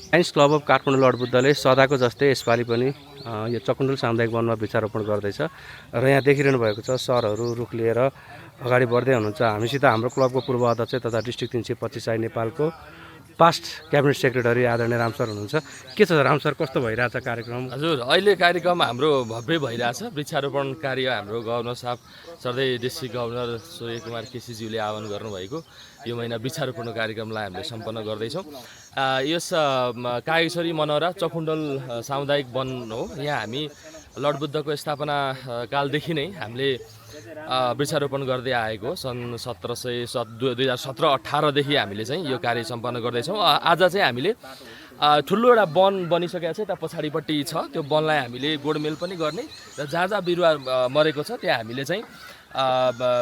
Science club of Kathmandu लडबुद्धले सदाको जस्तै यसपालि पनि यो चकुण्डल सामुदायिक वनमा वृक्षारोपण गर्दैछ र यहाँ देखिरहनु भएको छ सरहरू रुख लिएर अगाडि बढ्दै हुनुहुन्छ। हामीसित हाम्रो क्लबको पूर्व अध्यक्ष तथा डिस्ट्रिक्ट 325 आई नेपालको पास्ट क्याबिनेट सेक्रेटरी आदरणीय राम सर हुनुहुन्छ। के छ राम सर, कस्तो भइरहेछ कार्यक्रम? हजुर, अहिले कार्यक्रम हाम्रो भव्य भइरहेछ। वृक्षारोपण कार्य हाम्रो गभर्नर साहब सधैँ डिस्ट्रिक्ट गभर्नर सूर्य कुमार केसीज्यूले आह्वान गर्नुभएको यो महिना वृक्षारोपण कार्यक्रमलाई हामीले सम्पन्न गर्दैछौँ। यस कागेश्वरी मनोहरा चकुण्डल सामुदायिक वन हो। यहाँ हामी लडबुद्धको स्थापना कालदेखि नै हामीले वृक्षारोपण गर्दै आएको सन् 2017-18 देखि हामीले चाहिँ यो कार्य सम्पन्न गर्दैछौँ। आज चाहिँ हामीले ठुलो एउटा वन बनिसकेको छ। यता पछाडिपट्टि छ त्यो वनलाई हामीले गोडमेल पनि गर्ने र जहाँ जहाँ बिरुवा मरेको छ त्यहाँ हामीले चाहिँ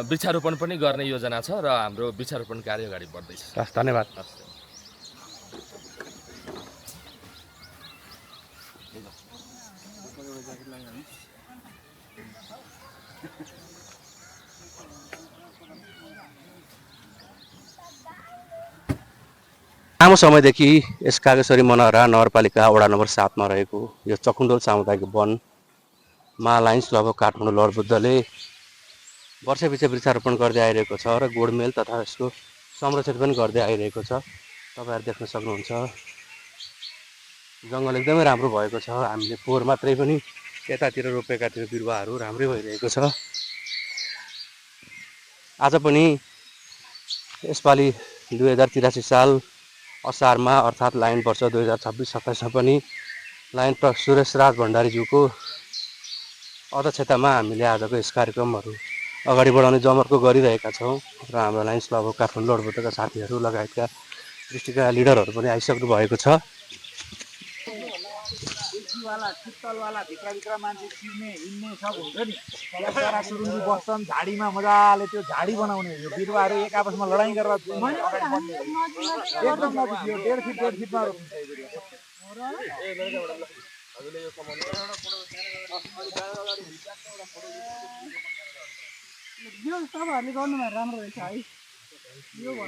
वृक्षारोपण पनि गर्ने योजना छ र हाम्रो वृक्षारोपण कार्य अगाडि बढ्दैछ। धन्यवाद। लामो समयदेखि यस कागेश्वरी मनोहरा नगरपालिका वडा नम्बर 7 मा रहेको यो चकुण्डल सामुदायिक वनमा लायन्स क्लब अफ काठमाडौँ लडबुद्धले वर्षपछि वृक्षारोपण गर्दै आइरहेको छ र गोडमेल तथा यसको संरक्षण पनि गर्दै आइरहेको छ। तपाईहरु देख्न सक्नुहुन्छ जङ्गल एकदमै राम्रो भएको छ। हामीले फोहोर मात्रै पनि यतातिर रोपेका थियौँ, बिरुवाहरू राम्रै भइरहेको छ। आज पनि यसपालि 2083 साल असारमा अर्थात् लायन वर्ष 2026-27 मा पनि लायन सुरेश राज भण्डारीज्यूको अध्यक्षतामा हामीले आजको यस कार्यक्रमहरू अगाडि बढाउने जमर्को गरिरहेका छौँ र हाम्रो लायन्स क्लब अफ काठमाडौँ लडबुद्धका साथीहरू लगायतका डिस्ट्रिक्टका लिडरहरू पनि आइसक्नु भएको छ। शीतलवाला भित्र मान्छे चिर्ने हिँड्ने सब हुन्छ नि, चरा सुरुङ्गी बस्छन् झाडीमा मजाले। त्यो झाडी बनाउने हो, बिरुवाहरू एक आपसमा लडाइँ गरेर एकदम नजिक यो 1.5 फिटमा रोप्छ यो बिरुवा। यो तपाईँहरूले गर्नुभयो राम्रो रहेछ है। यो भयो है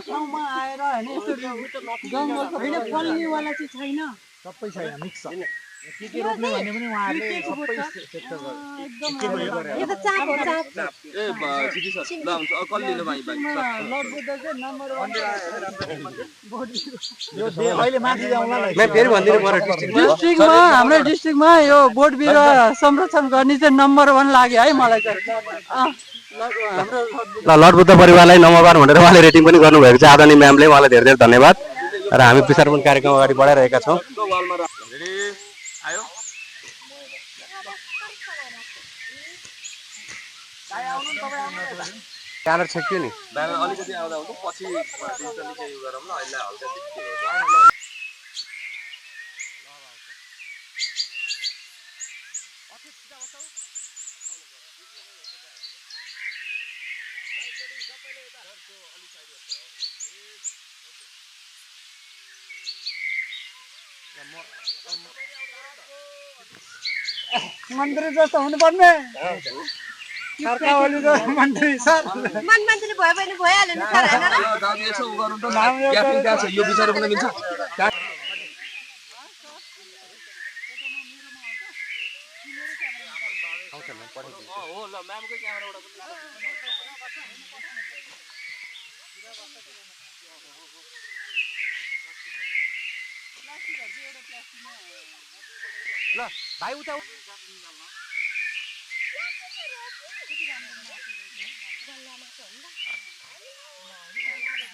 ठाउँमा आएर होइन यस्तो जङ्गल होइन पल्लीवाला चाहिँ छैन, सबै छैन, मिक्स छ। के रोप्ने भन्ने पनि उहाँहरूले सबै सेक्टर यो त चाप हो, चाप लडबुद्ध चाहिँ नम्बर 1 यो अहिले माथि जाउँला डिस्ट्रिक्टमा, हाम्रो डिस्ट्रिक्टमा यो बोट बिरुवा संरक्षण गर्ने चाहिँ नम्बर 1 लाग्यो है मलाई चाहिँ। ल लडबुद्ध परिवारलाई नम्बर 1 भनेर उहाँले रेटिङ पनि गर्नुभएको छ आदरणीय म्यामले, उहाँलाई धेरै धेरै धन्यवाद। र हामी वृक्षारोपण कार्यक्रम अगाडि बढाइरहेका छौँ। ब्यानर छेक्यो नि, ब्यानर अलिकति आउँदा हुन्छ, पछि डिजिटली चाहिँ गरौँ न, अहिले हल्का देखियो। मन्त्री जस्तो हुनुपर्ने सरकारले त मन्त्री सर मन्त्रीले भयो भने भइहाल्यो नि सर हैन र दाजु यसो गर्नु त क्याप्टन त्यहाँ छ, यो विचार पनि मिल्छ। हो ल म्यामकै क्यामेराबाट पनि ल भाइ उता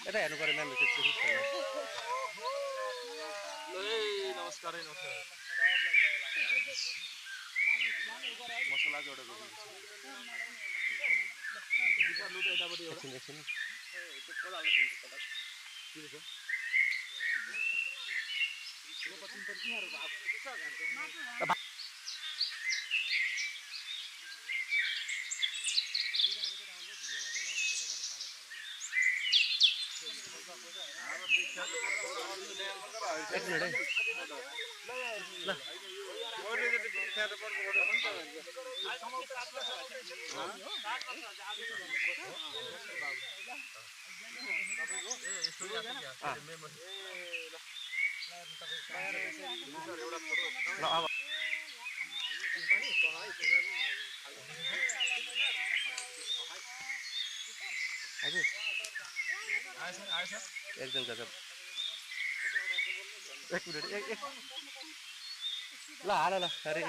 यता हेर्नु पर्यो म्याम। नमस्कार मसला जोडेको एक मिनट है ल ल अब हजुर एकदम गजब एक मिनट एक ल हाल ल अरे ल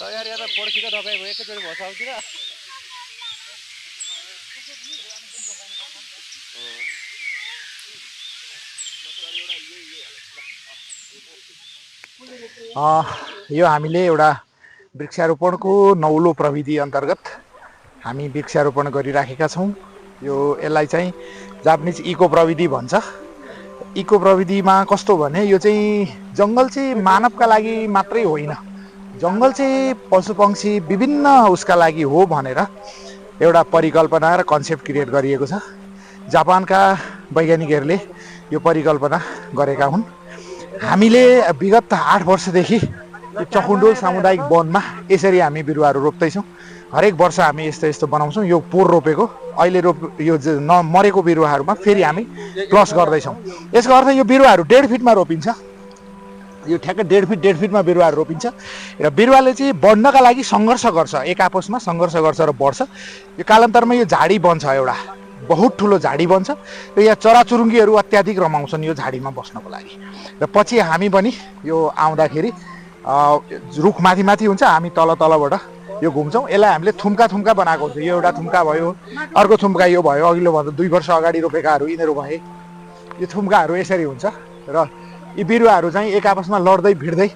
यार यहाँ त पड्खी त तपाईँ एकैचोटि भस आउँतिर यो हामीले एउटा वृक्षारोपणको नौलो प्रविधि अन्तर्गत हामी वृक्षारोपण गरिराखेका छौँ। यो यसलाई चाहिँ जापानिज इको प्रविधि भन्छ। इको प्रविधिमा कस्तो भने यो चाहिँ जङ्गल चाहिँ मानवका लागि मात्रै होइन, जङ्गल चाहिँ पशुपक्षी विभिन्न उसका लागि हो भनेर एउटा परिकल्पना र कन्सेप्ट क्रिएट गरिएको छ। जापानका वैज्ञानिकहरूले यो परिकल्पना गरेका हुन्। हामीले विगत 8 वर्षदेखि चकुण्डोल सामुदायिक वनमा यसरी हामी बिरुवाहरू रोप्दैछौँ। हरेक वर्ष हामी यस्तो यस्तो बनाउँछौँ। यो पोहोर रोपेको अहिले यो नमरेको बिरुवाहरूमा फेरि हामी प्लस गर्दैछौँ। यसको अर्थ यो बिरुवाहरू 1.5 फिटमा रोपिन्छ। यो ठ्याक्कै 1.5 फिटमा बिरुवाहरू रोपिन्छ र बिरुवाले चाहिँ बढ्नका लागि सङ्घर्ष गर्छ, एक आपसमा सङ्घर्ष गर्छ र बढ्छ। यो कालान्तरमा यो झाडी बन्छ, एउटा बहुत ठुलो झाडी बन्छ र यहाँ चराचुरुङ्गीहरू अत्याधिक रमाउँछन् यो झाडीमा बस्नको लागि। र पछि हामी पनि यो आउँदाखेरि रुख माथि माथि हुन्छ, हामी तल तलबाट यो घुम्छौँ। यसलाई हामीले थुम्का थुम्का बनाएको हुन्छ। यो एउटा थुम्का भयो, अर्को थुम्का यो भयो, अघिल्लो भन्दा 2 वर्ष अगाडि रोपेकाहरू यिनीहरू भए। यो थुम्काहरू यसरी हुन्छ र यी बिरुवाहरू चाहिँ एक आपसमा लड्दै भिड्दै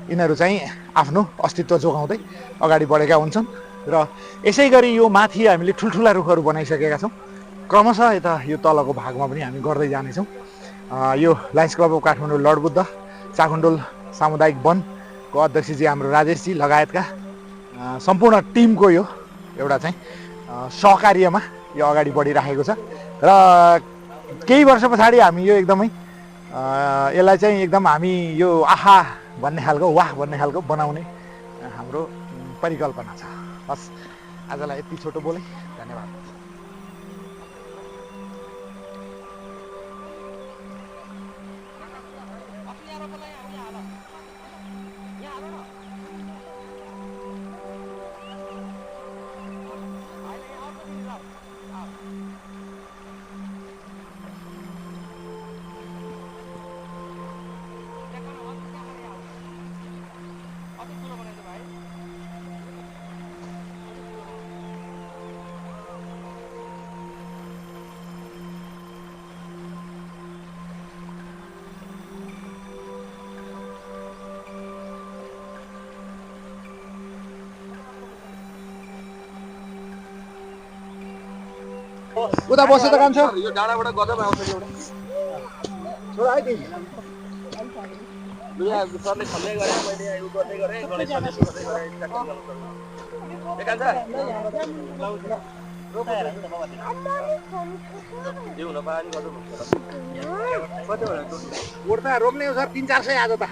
यिनीहरू चाहिँ आफ्नो अस्तित्व जोगाउँदै अगाडि बढेका हुन्छन्। र यसै गरी यो माथि हामीले ठुल्ठुला रुखहरू बनाइसकेका छौँ। क्रमशः यता यो तलको भागमा पनि हामी गर्दै जानेछौँ। यो लायन्स क्लब अफ काठमाडौँ लडबुद्ध चाकुण्डोल सामुदायिक वनको अध्यक्षजी हाम्रो राजेशजी लगायतका सम्पूर्ण टिमको यो एउटा चाहिँ सहकार्यमा यो अगाडि बढिराखेको छ। र केही वर्ष पछाडि हामी यो एकदमै यसलाई चाहिँ एकदम हामी यो आहा भन्ने खालको वाह भन्ने खालको बनाउने हाम्रो परिकल्पना छ। बस आजलाई यति छोटो बोलेँ, धन्यवाद। उता बस्यो त काम छ। यो डाँडाबाट गजब आउँछ नि एउटा छोरा है तिमी दुईया सरले खल्दै गरे मैले यो गर्दै गरे गणेश सरले गर्दै गरे एकान्छ रोपेर नि त बाबा यो हुन पाए नि गजब हुन्छ कति होला गोड्दा रोप्ने हो सर 300-400 आज त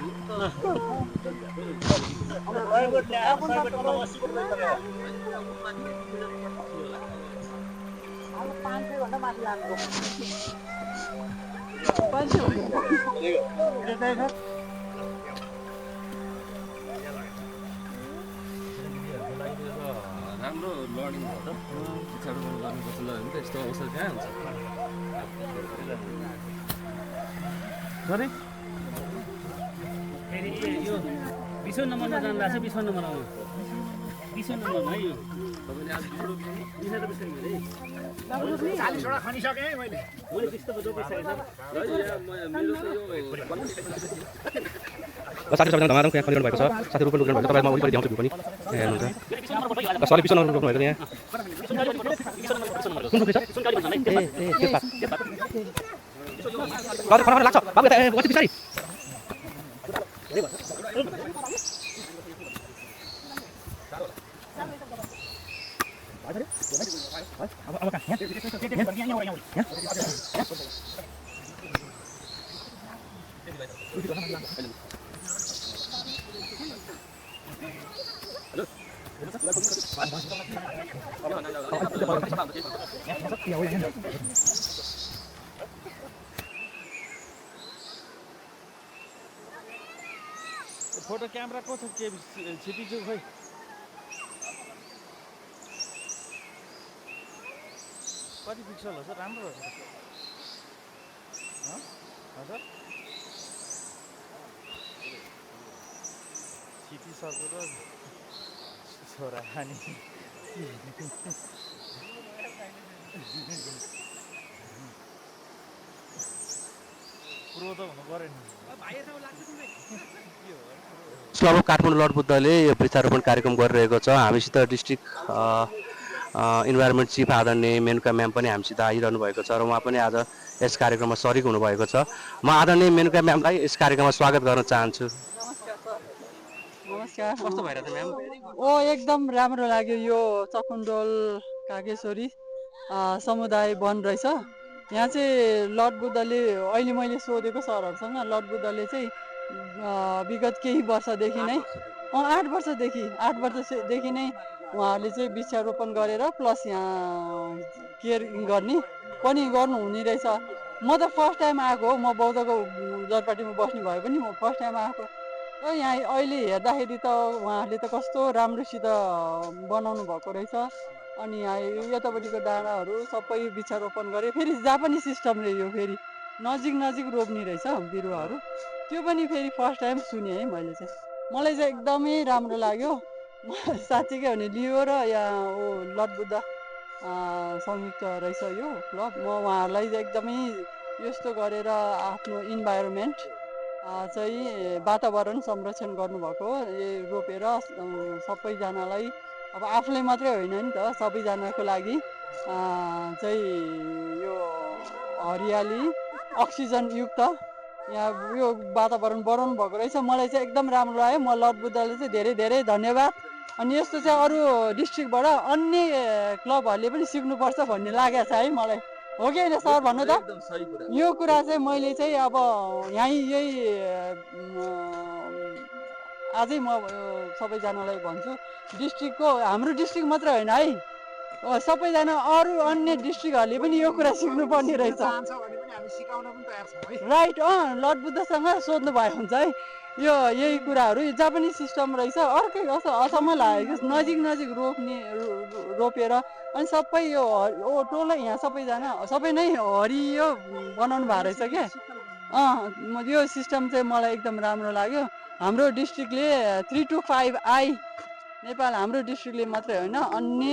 राम्रो लर्निङ भयो त पछाडि गर्नुपर्छ ल भने त यस्तो अवसर कहाँ हुन्छ फेरि यो 20 नम्बरमा जानु लाग्छ 20 नम्बरमा 20 नम्बरमा है यो तपाईँले आज दिशा त बिस्तारै गरे 40 वटा खनिसके है मैले त्यस्तो पो जोपिसकेको छ साथी सबैजना धमाधम यहाँ खनिरहनु भएको छ साथी रुपन रुक्नु भएको छ तपाईँलाई म वरिपरि देखाउँछु पनि यहाँ हेर्नुहुन्छ सरी 20 नम्बर रुक्नु भएको छ यहाँ कुन रुख छ त्यो पात खरा लाग्छ बाबु यता कति पछाडि फोटो क्यामेरा को छ के छिपिछु खोइ कति पिक्सल हो सर राम्रो हो सर छिपिसक्यो र छोरा खाने प्रो त हुनु पऱ्यो नि क्लब अफ काठमाडौँ लर्ड बुद्धले यो वृक्षारोपण कार्यक्रम गरिरहेको छ हामीसित डिस्ट्रिक्ट इन्भाइरोमेन्ट चिफ आदरणीय मेनुका म्याम पनि हामीसित आइरहनु भएको छ र उहाँ पनि आज यस कार्यक्रममा सरिक हुनुभएको छ म आदरणीय मेनुका म्यामलाई यस कार्यक्रममा स्वागत गर्न चाहन्छु नमस्कार कस्तो भइरहेछ म्याम एकदम राम्रो लाग्यो यो चकुन्डोल कागेश्वरी समुदाय वन रहेछ यहाँ चाहिँ लर्ड बुद्धले अहिले मैले सोधेको सरहरूसँग लर्ड बुद्धले चाहिँ विगत केही वर्षदेखि नै 8 वर्षदेखि नै उहाँहरूले चाहिँ वृक्षारोपण गरेर प्लस यहाँ केयर गर्ने पनि गर्नुहुने रहेछ म त फर्स्ट टाइम आएको हो म बौद्धको जरपाटीमा बस्ने भए पनि म फर्स्ट टाइम आएको र यहाँ अहिले हेर्दाखेरि त उहाँहरूले त कस्तो राम्रोसित बनाउनु भएको रहेछ अनि यहाँ यतापट्टिको डाँडाहरू सबै वृक्षारोपण गरे फेरि जापानी सिस्टमले यो फेरि नजिक रोप्ने रहेछ बिरुवाहरू त्यो पनि फेरि फर्स्ट टाइम सुने है मैले चाहिँ मलाई चाहिँ एकदमै राम्रो लाग्यो साँच्चीकै हो भने लियो र यहाँ लर्ड बुद्ध संयुक्त रहेछ यो क्लब म उहाँहरूलाई चाहिँ एकदमै यस्तो गरेर आफ्नो इन्भाइरोमेन्ट चाहिँ वातावरण संरक्षण गर्नुभएको हो रोपेर सबैजनालाई अब आफूले मात्रै होइन नि त सबैजनाको लागि चाहिँ यो हरियाली अक्सिजन युक्त यहाँ यो वातावरण बनाउनु भएको रहेछ मलाई चाहिँ एकदम राम्रो लाग्यो म लर्ड बुद्धले चाहिँ धेरै धेरै धन्यवाद अनि यस्तो चाहिँ अरू डिस्ट्रिक्टबाट अन्य क्लबहरूले पनि सिक्नुपर्छ भन्ने लागेको छ है मलाई हो कि होइन सर भन्नु त यो कुरा चाहिँ मैले चाहिँ अब यही आजै म सबैजनालाई भन्छु डिस्ट्रिक्टको हाम्रो डिस्ट्रिक्ट मात्र होइन है सबैजना अरू अन्य डिस्ट्रिक्टहरूले पनि यो कुरा सिक्नुपर्ने रहेछ राइट लर्ड बुद्धसँग सोध्नु भयो हुन्छ है यो यही कुराहरू जापानिज सिस्टम रहेछ अर्कै अचम्म लाग्यो नजिक रोपेर अनि सबै यो टोलै यहाँ सबै नै हरियो बनाउनु भएको रहेछ क्या यो सिस्टम चाहिँ मलाई एकदम राम्रो लाग्यो हाम्रो डिस्ट्रिक्टले 3 to 5 आई नेपाल हाम्रो डिस्ट्रिक्टले मात्रै होइन अन्य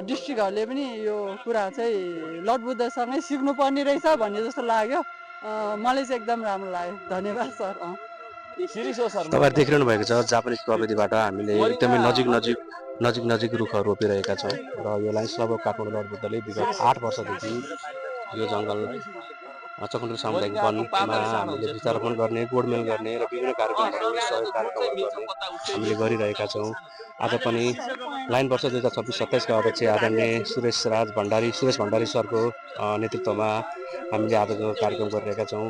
डिस्ट्रिक्टहरूले पनि यो कुरा चाहिँ लर्ड बुद्धसँगै सिक्नुपर्ने रहेछ भन्ने जस्तो लाग्यो मलाई चाहिँ एकदम राम्रो लाग्यो धन्यवाद सर तपाईँहरू देखिरहनु भएको छ जापानिज प्रविधिबाट हामीले एकदमै नजिक रुखहरू रोपिरहेका छौँ र यो lions club of Kathmandu lord बुद्धले विगत 8 वर्षदेखि यो जङ्गल चकुन्डोल सामुदायिक वनमा हामीले वृक्षारोपण गर्ने गोडमेल गर्ने र विभिन्न कार्यक्रमहरू सहयोग कार्यक्रमहरू गर्ने हामीले गरिरहेका छौँ आज पनि लाइन वर्ष 2026-27 का अध्यक्ष आदरणीय सुरेश भण्डारी सरको नेतृत्वमा हामीले आजको कार्यक्रम गरिरहेका छौँ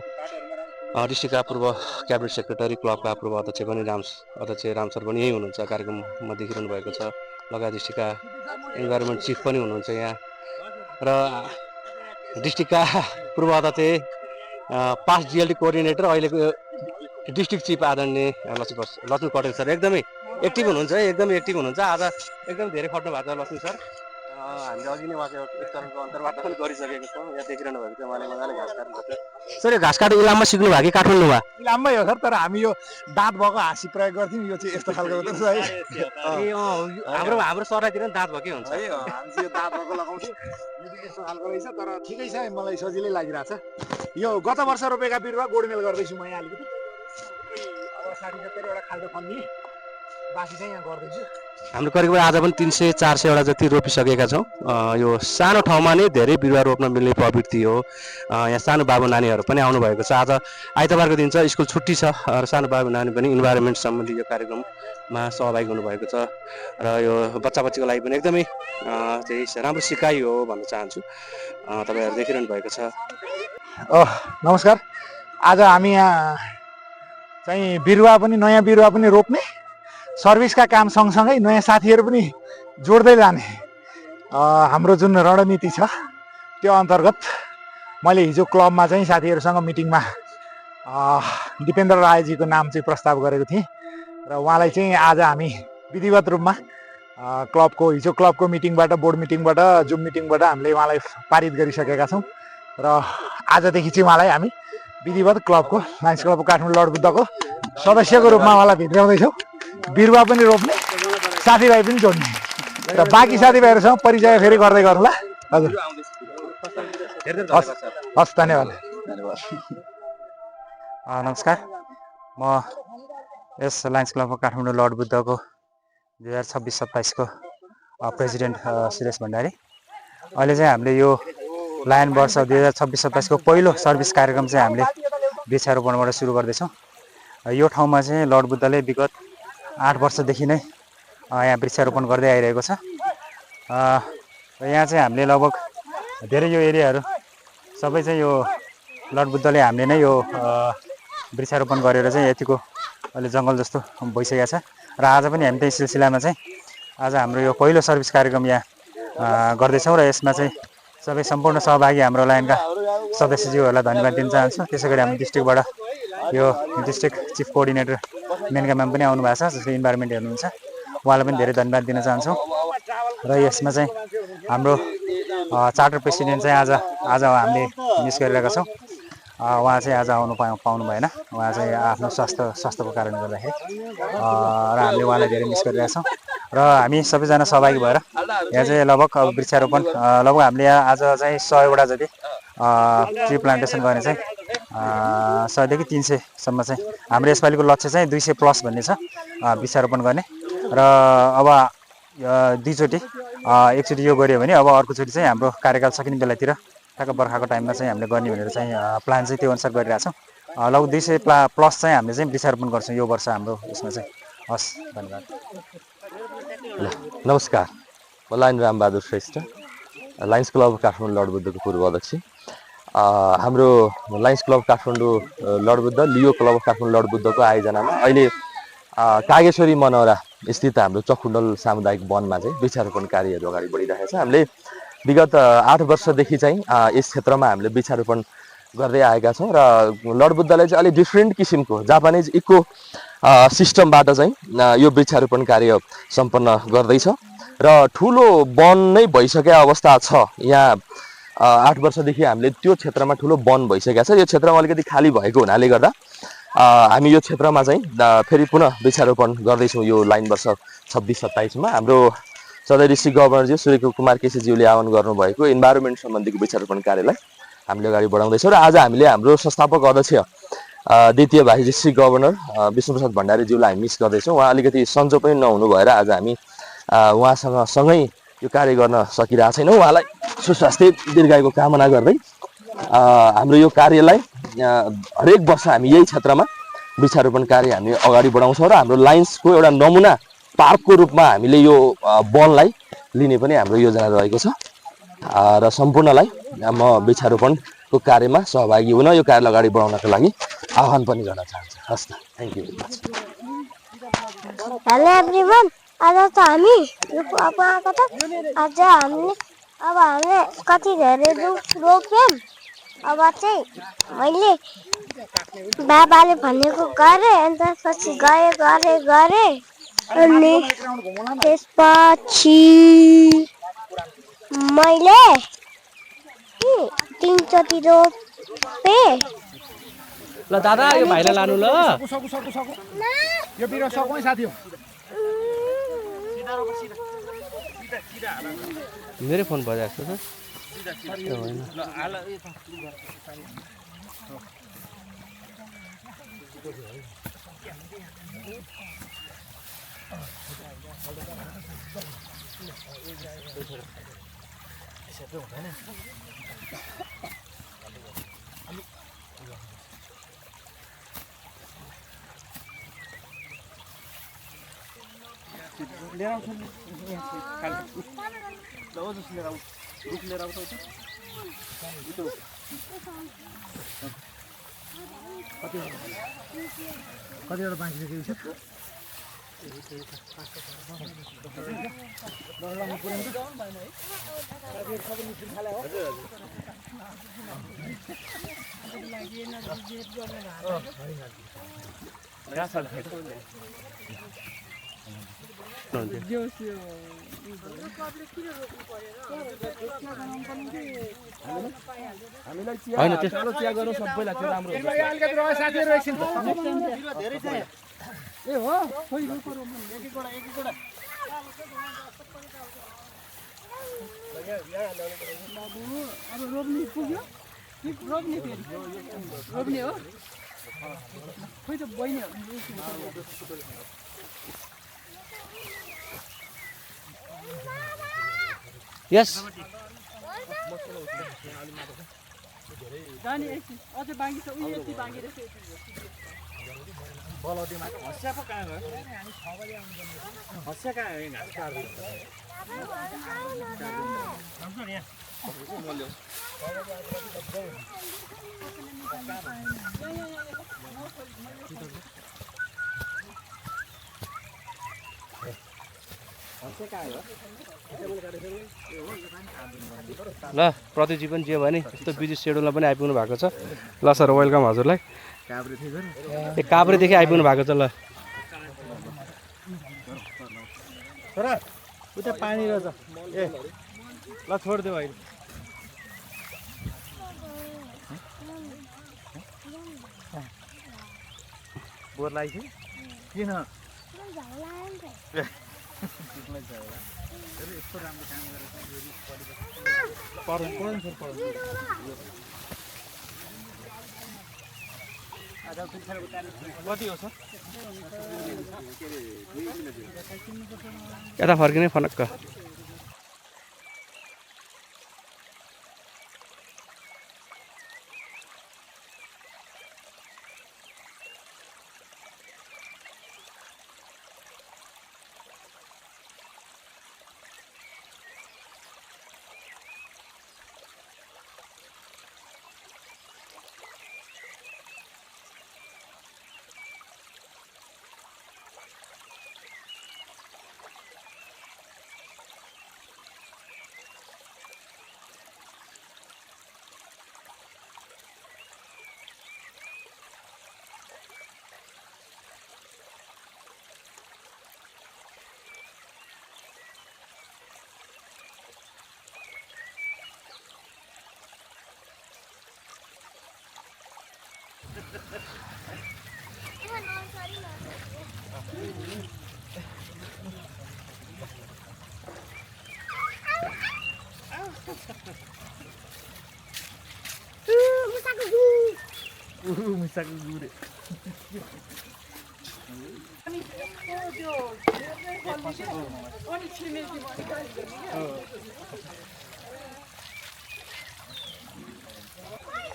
डिस्ट्रिक्टका पूर्व क्याबिनेट सेक्रेटरी क्लबका पूर्व अध्यक्ष पनि अध्यक्ष राम सर पनि यही हुनुहुन्छ कार्यक्रममा देखिरहनु भएको छ लगायत डिस्ट्रिक्टका इन्भाइरोमेन्ट चिफ पनि हुनुहुन्छ यहाँ र डिस्ट्रिक्टका पूर्व अध्यक्ष पास्ट डिएलडी कोअर्डिनेटर अहिलेको डिस्ट्रिक्ट चिफ आदरणीय लक्ष्मी पटेल सर एकदमै एक्टिभ हुनुहुन्छ आज एकदम धेरै खट्नु भएको छ लक्ष्मी सर हामीले अघि नै उहाँको एक तरहको अन्तर्वार्ता पनि गरिसकेको छौँ। यहाँ देखिरहनु भएको छ उहाँले मजाले घाँस काट्नुहुन्छ। सर यो घाँस काट्नु इलाममा सिक्नु भयो कि काठमाडौँमा? इलाममै हो सर, तर हामी यो दाँत भएको हाँसी प्रयोग गर्थ्यौँ। यो चाहिँ यस्तो खालको हुँदो रहेछ है। हाम्रो सरलातिर पनि दाँत भएकै हुन्छ है हामी चाहिँ यो दाँत भएको लगाउँथ्यौँ। यो चाहिँ यस्तो खालको रहेछ, तर ठिकै छ, मलाई सजिलै लागिरहेछ। यो गत वर्ष रोपेका बिरुवा गोडमेल गर्दैछु म यहाँ अलिकति। अब 60-70 खाल्डो खन्ने बाँकी चाहिँ यहाँ गर्दैछु। हाम्रो करिब आज पनि 300-400 वटा जति रोपिसकेका छौँ। यो सानो ठाउँमा नै धेरै बिरुवा रोप्न मिल्ने प्रवृत्ति हो। यहाँ सानो बाबु नानीहरू पनि आउनुभएको छ। आज आइतबारको दिन छ, स्कुल छुट्टी छ र सानो बाबु नानी पनि इन्भाइरोमेन्ट सम्बन्धी यो कार्यक्रममा सहभागी हुनुभएको छ र यो बच्चा बच्चीको लागि पनि एकदमै चाहिँ राम्रो सिकाइ हो भन्न चाहन्छु। तपाईँहरू देखिरहनु भएको छ। नमस्कार। आज हामी यहाँ चाहिँ बिरुवा पनि नयाँ बिरुवा पनि रोप्ने, सर्भिसका काम सँगसँगै नयाँ साथीहरू पनि जोड्दै लाने हाम्रो जुन रणनीति छ त्यो अन्तर्गत मैले हिजो क्लबमा चाहिँ साथीहरूसँग मिटिङमा दिपेन्द्र रायजीको नाम चाहिँ प्रस्ताव गरेको थिएँ र उहाँलाई चाहिँ आज हामी विधिवत रूपमा हिजो क्लबको मिटिङबाट, बोर्ड मिटिङबाट, जुम मिटिङबाट हामीले उहाँलाई पारित गरिसकेका छौँ र आजदेखि चाहिँ उहाँलाई हामी विधिवत क्लबको, लायन्स क्लब काठमाडौँ लडबुद्धको सदस्यको रूपमा उहाँलाई भित्र्याउँदैछौँ। बिरुवा पनि रोप्ने, साथीभाइ पनि जोड्ने र बाँकी साथीभाइहरूसँग परिचय फेरि गर्दै गर्ला। हजुर हस् धन्यवाद। नमस्कार, म यस लायन्स क्लब काठमाडौँ लडबुद्धको 2026-27 को प्रेसिडेन्ट सुरेश भण्डारी। अहिले चाहिँ हामीले यो लायन वर्ष 2026-27 को पहिलो सर्भिस कार्यक्रम चाहिँ हामीले वृक्षारोपणबाट सुरु गर्दैछौँ। यो ठाउँमा चाहिँ लडबुद्धले विगत 8 वर्षदेखि नै यहाँ वृक्षारोपण गर्दै आइरहेको छ। यहाँ चाहिँ हामीले लगभग धेरै यो एरियाहरू सबै चाहिँ यो लडबुद्धले हामीले नै यो वृक्षारोपण गरेर चाहिँ यतिको अहिले जङ्गल जस्तो भइसकेको छ र आज पनि हामी त्यही सिलसिलामा चाहिँ आज हाम्रो यो पहिलो सर्भिस कार्यक्रम यहाँ गर्दैछौँ र यसमा चाहिँ सबै सम्पूर्ण सहभागी हाम्रो लायनका सदस्यज्यूहरूलाई धन्यवाद दिन चाहन्छु। त्यसै गरी हाम्रो डिस्ट्रिक्टबाट यो district chief coordinator Menaka ma'am पनि आउनु भएको छ, जसले इन्भाइरोमेन्ट हेर्नुहुन्छ, उहाँलाई पनि धेरै धन्यवाद दिन चाहन्छौँ। र यसमा चाहिँ हाम्रो चार्टर प्रेसिडेन्ट चाहिँ आज हामीले मिस गरिरहेका छौँ। उहाँ चाहिँ आज आउनु पाउनु भएन, उहाँ चाहिँ आफ्नो स्वास्थ्यको कारणले गर्दाखेरि र हामीले उहाँलाई धेरै मिस गरिरहेका छौँ। र हामी सबैजना सहभागी भएर यहाँ चाहिँ लगभग वृक्षारोपण लगभग हामीले आज चाहिँ 100 वटा जति ट्री प्लान्टेसन गर्ने चाहिँ 100 देखि 300 सम्म चाहिँ हाम्रो यसपालिको लक्ष्य चाहिँ 200 प्लस भन्ने छ वृक्षारोपण गर्ने। र अब दुईचोटि एकचोटि यो गऱ्यो भने अब अर्कोचोटि चाहिँ हाम्रो कार्यकाल सकिने बेलातिर ठ्याक्क बर्खाको टाइममा चाहिँ हामीले गर्ने भनेर चाहिँ प्लान चाहिँ त्यो अनुसार गरिरहेछौँ। लगभग 200 प्लस चाहिँ हामीले चाहिँ वृक्षारोपण गर्छौँ यो वर्ष हाम्रो यसमा चाहिँ। हस् धन्यवाद। नमस्कार, म lion Rambahadur Shrestha, Lions Club Kathmandu लडबुद्धको पूर्व अध्यक्ष। हाम्रो Lions Club Kathmandu Ladbuddha, Leo Club Kathmandu लडबुद्धको आयोजनामा अहिले कागेश्वरी मनौरा स्थित हाम्रो चकुण्डल सामुदायिक वनमा चाहिँ वृक्षारोपण कार्यहरू अगाडि बढिरहेको छ। हामीले विगत 8 वर्षदेखि चाहिँ यस क्षेत्रमा हामीले वृक्षारोपण गर्दै आएका छौँ र लडबुद्धले चाहिँ अलिक डिफ्रेन्ट किसिमको जापानिज इको सिस्टमबाट चाहिँ यो वृक्षारोपण कार्य सम्पन्न गर्दैछ र ठुलो वन नै भइसकेको अवस्था छ। यहाँ 8 वर्षदेखि हामीले त्यो क्षेत्रमा ठुलो वन भइसकेको छ। यो क्षेत्रमा अलिकति खाली भएको हुनाले गर्दा हामी यो क्षेत्रमा चाहिँ फेरि पुनः वृक्षारोपण गर्दैछौँ। यो लाइन वर्ष 26-27 मा हाम्रो सधैँ डिस्ट्रिक्ट गभर्नरज्यू सूर्य कुमार केसीज्यूले आह्वान गर्नुभएको इन्भाइरोमेन्ट सम्बन्धीको वृक्षारोपण कार्यलाई हामीले अगाडि बढाउँदैछौँ र आज हामीले हाम्रो संस्थापक अध्यक्ष द्वितीय भाइस डिस्ट्रिक्ट गभर्नर विष्णुप्रसाद भण्डारीज्यूलाई हामी मिस गर्दैछौँ। उहाँ अलिकति सन्चो पनि नहुनु भएर आज हामी उहाँसँग सँगै यो कार्य गर्न सकिरहेको छैनौँ। उहाँलाई सुस्वास्थ्य दीर्घायुको कामना गर्दै हाम्रो यो कार्यलाई हरेक वर्ष हामी यही क्षेत्रमा वृक्षारोपण कार्य हामी अगाडि बढाउँछौँ र हाम्रो लायन्सको एउटा नमुना पार्कको रूपमा हामीले यो वनलाई लिने पनि हाम्रो योजना रहेको छ र सम्पूर्णलाई म वृक्षारोपणको कार्यमा सहभागी हुन, यो कार्यलाई अगाडि बढाउनको लागि आह्वान पनि गर्न चाहन्छु। हस् त, thank you very much. Hello everyone, आज त हामी आज हामीले कति धेरै रोप्यौँ। अब चाहिँ मैले बाबाले भनेको गरेँ, अन्त पछि गरेँ अनि त्यसपछि मैले 3 रोपेँ। ल दादा यो भाइलाई लानु ल। यो बिरुवा सकौँ है साथी हो। मेरै फोन बजाएको छ त्यो होइन। कतिवटा बाँकी छ होइन त्यो चिया गर्नु सबैलाई चाहिँ राम्रो हुन्छ। साथीहरु एकछिन धेरै छ ए हो खोइ अब रोप्ने पुग्यो रोप्ने फेरि रोप्ने हो खोइ त बहिनीहरू यस जाने एकछिन अझ बाँकी छ उयो यति बाँकी रहेछ बलौटीमा हस्या पो कहाँ गयो हस्या कहाँ गयो घाँस काट्दै ल प्रतिजी पनि जे भयो नि यस्तो बिजी सेड्युलमा पनि आइपुग्नु भएको छ। ल सर वेलकम हजुरलाई। ए काभ्रेदेखि आइपुग्नु भएको छ। ल उता पानी रहेछ ए ल छोडिदेऊ अहिले बोर लाग्यो किन यस्तो राम्रो काम गरेर कति हो सर यता फर्किने फनक्क। मुसाको गुरे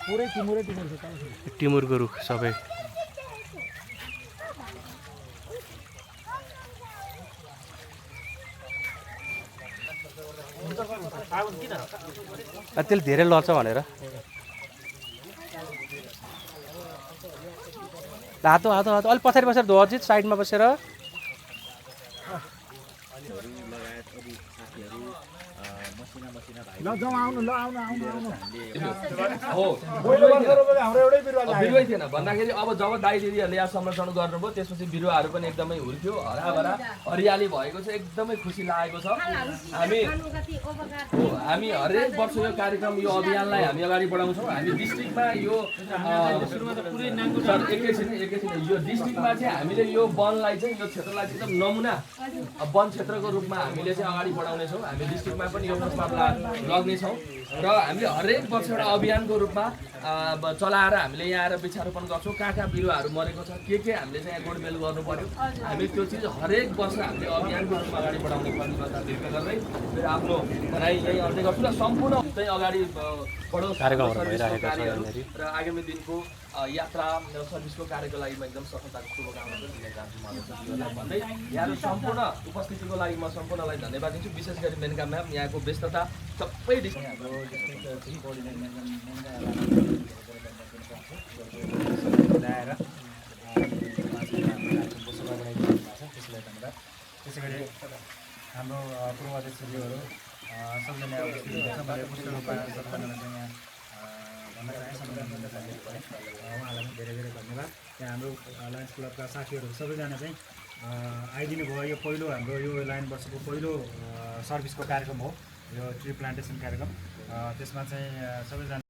पुरै टिमुरै टिमुर छ टिमुरको रुख सबै। त्यसले धेरै लड्छ भनेर हातो हातो हातो अलिक पछाडि बसेर धो अजित साइडमा बसेर हो बिरुवै थिएन भन्दाखेरि अब जब दाइ दिदीहरूले यहाँ संरक्षण गर्नुभयो त्यसपछि बिरुवाहरू पनि एकदमै हुर्क्यो हराभरा हरियाली भएको छ एकदमै खुसी लागेको छ हामी हरेक वर्ष यो कार्यक्रम यो अभियानलाई हामी अगाडि बढाउँछौँ हामी डिस्ट्रिक्टमा यो एकैछिन यो डिस्ट्रिक्टमा चाहिँ हामीले यो वनलाई चाहिँ यो क्षेत्रलाई चाहिँ एकदम नमुना वन क्षेत्रको रूपमा हामीले चाहिँ अगाडि बढाउनेछौँ हामी डिस्ट्रिक्टमा पनि यो प्रस्तावलाई लग्नेछौँ र हामीले हरेक वर्ष एउटा अभियानको रूपमा चलाएर हामीले यहाँ आएर वृक्षारोपण गर्छौँ कहाँ बिरुवाहरू मरेको छ के हामीले चाहिँ यहाँ गोडमेल गर्नु पर्यो हामी त्यो चिज हरेक वर्ष हामीले अभियानको रूपमा अगाडि बढाउने प्रतिबद्धता व्यक्त गर्दै फेरि आफ्नो भनाइ यहीँ अन्त्य गर्छु र सम्पूर्ण चाहिँ अगाडि बढोस् र आगामी दिनको यात्रा र सर्भिसको कार्यको लागि म एकदम सफलताको शुभकामना दिन चाहन्छु भन्दै यहाँहरू सम्पूर्ण उपस्थितिको लागि म सम्पूर्णलाई धन्यवाद दिन्छु विशेष गरी मेनका म्याम यहाँको व्यस्तता सबै त्यसै गरी हाम्रो पूर्व अध्यक्षज्यूहरू सबैजना उपस्थित हुनुहुन्छ मैले पुष्ट रूपमा सबैजनालाई चाहिँ यहाँ भन्न चाहेँ सम्बन्ध उहाँलाई पनि धेरै धेरै धन्यवाद यहाँ हाम्रो लायन्स क्लबका साथीहरू सबैजना चाहिँ आइदिनु भयो यो पहिलो हाम्रो यो लायन वर्षको पहिलो सर्भिसको कार्यक्रम हो यो ट्री प्लान्टेसन कार्यक्रम त्यसमा चाहिँ सबैजना